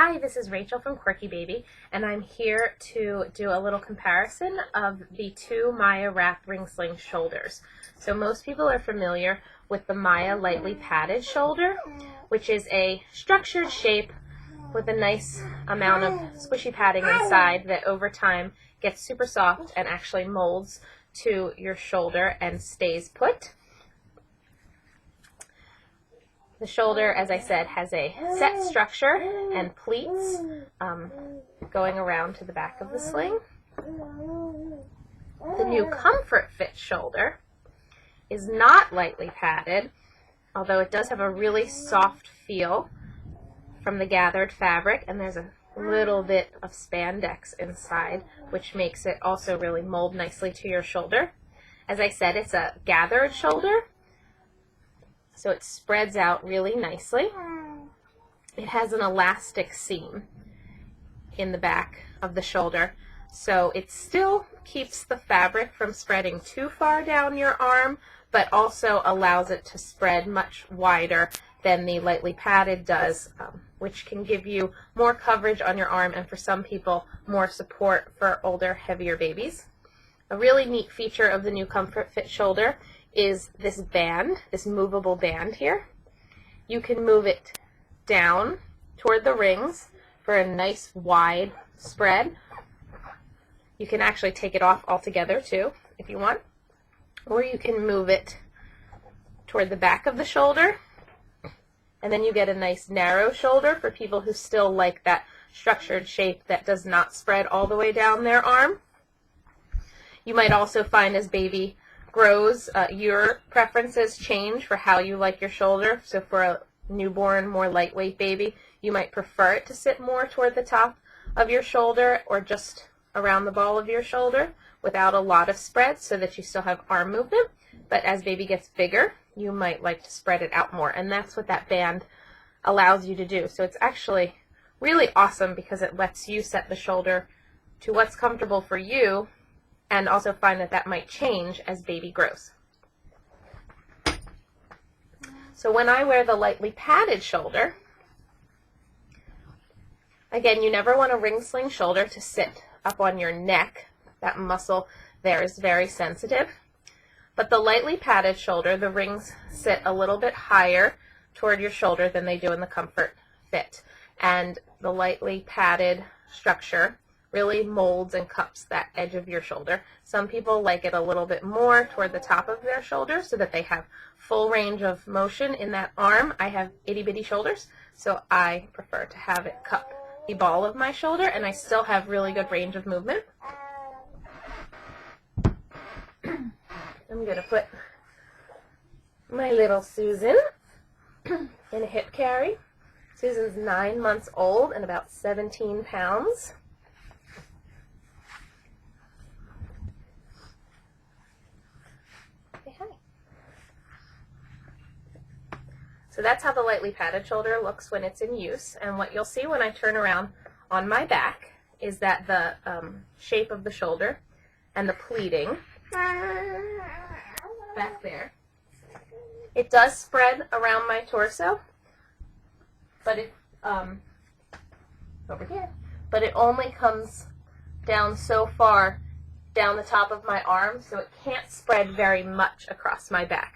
Hi, this is Rachel from Quirky Baby, and I'm here to do a little comparison of the two Maya wrap ring sling shoulders. So most people are familiar with the Maya lightly padded shoulder, which is a structured shape with a nice amount of squishy padding inside that over time gets super soft and actually molds to your shoulder and stays put. The shoulder, as I said, has a set structure and pleats going around to the back of the sling. The new Comfort Fit shoulder is not lightly padded, although it does have a really soft feel from the gathered fabric, and there's a little bit of spandex inside, which makes it also really mold nicely to your shoulder. As I said, it's a gathered shoulder, so it spreads out really nicely. It has an elastic seam in the back of the shoulder, so it still keeps the fabric from spreading too far down your arm, but also allows it to spread much wider than the lightly padded does, which can give you more coverage on your arm and for some people more support for older, heavier babies. A really neat feature of the new Comfort Fit shoulder is this band, this movable band here. You can move it down toward the rings for a nice wide spread. You can actually take it off altogether too if you want, or you can move it toward the back of the shoulder, and then you get a nice narrow shoulder for people who still like that structured shape that does not spread all the way down their arm. You might also find as baby grows, your preferences change for how you like your shoulder. So for a newborn, more lightweight baby, you might prefer it to sit more toward the top of your shoulder or just around the ball of your shoulder without a lot of spread so that you still have arm movement. But as baby gets bigger, you might like to spread it out more, and that's what that band allows you to do. So it's actually really awesome because it lets you set the shoulder to what's comfortable for you, and also find that that might change as baby grows. So when I wear the lightly padded shoulder, again, you never want a ring sling shoulder to sit up on your neck. That muscle there is very sensitive. But the lightly padded shoulder, the rings sit a little bit higher toward your shoulder than they do in the Comfort Fit. And the lightly padded structure really molds and cups that edge of your shoulder. Some people like it a little bit more toward the top of their shoulder so that they have full range of motion in that arm. I have itty bitty shoulders, so I prefer to have it cup the ball of my shoulder, and I still have really good range of movement. I'm going to put my little Susan in a hip carry. Susan's 9 months old and about 17 pounds. So that's how the lightly padded shoulder looks when it's in use. And what you'll see when I turn around on my back is that the shape of the shoulder and the pleating back there, it does spread around my torso, but it over here, but it only comes down so far down the top of my arm, so it can't spread very much across my back.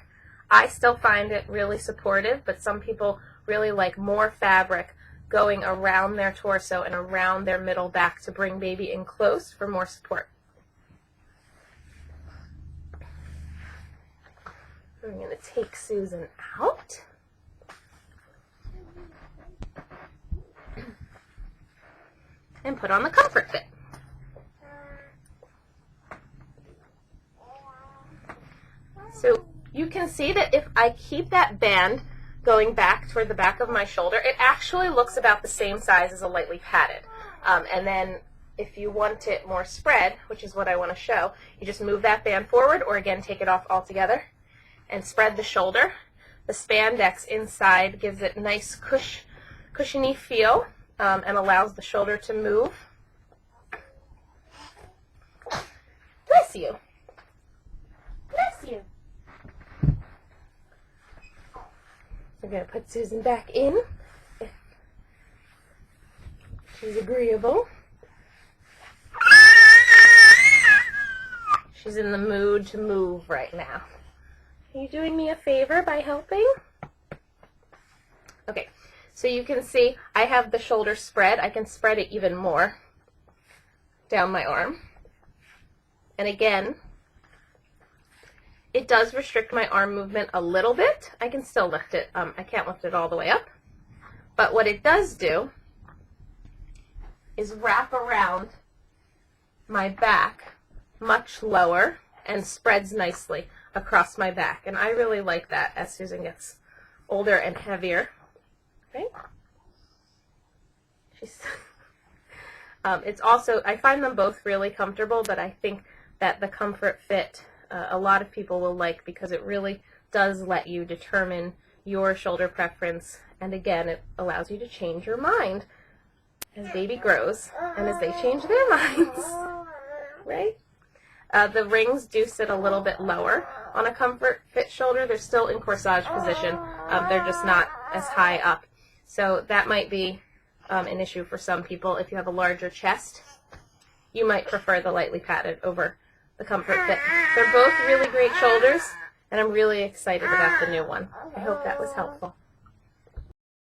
I still find it really supportive, but some people really like more fabric going around their torso and around their middle back to bring baby in close for more support. I'm going to take Susan out. And put on the Comfort Fit. So you can see that if I keep that band going back toward the back of my shoulder, it actually looks about the same size as a lightly padded. And then if you want it more spread, which is what I want to show, you just move that band forward, or again take it off altogether and spread the shoulder. The spandex inside gives it a nice cushiony feel and allows the shoulder to move. Bless you. Bless you. We're going to put Susan back in. She's agreeable. She's in the mood to move right now. Are you doing me a favor by helping? Okay, so you can see I have the shoulder spread. I can spread it even more down my arm. And again, it does restrict my arm movement a little bit. I can still lift it. I can't lift it all the way up. But what it does do is wrap around my back much lower and spreads nicely across my back. And I really like that as Susan gets older and heavier. Okay? It's also, I find them both really comfortable, but I think that the Comfort Fit a lot of people will like, because it really does let you determine your shoulder preference, and again, it allows you to change your mind as baby grows and as they change their minds, right? The rings do sit a little bit lower on a Comfort Fit shoulder. They're still in corsage position. They're just not as high up. So that might be an issue for some people. If you have a larger chest, you might prefer the lightly padded over the Comfort Fit. They're both really great shoulders, and I'm really excited about the new one. I hope that was helpful.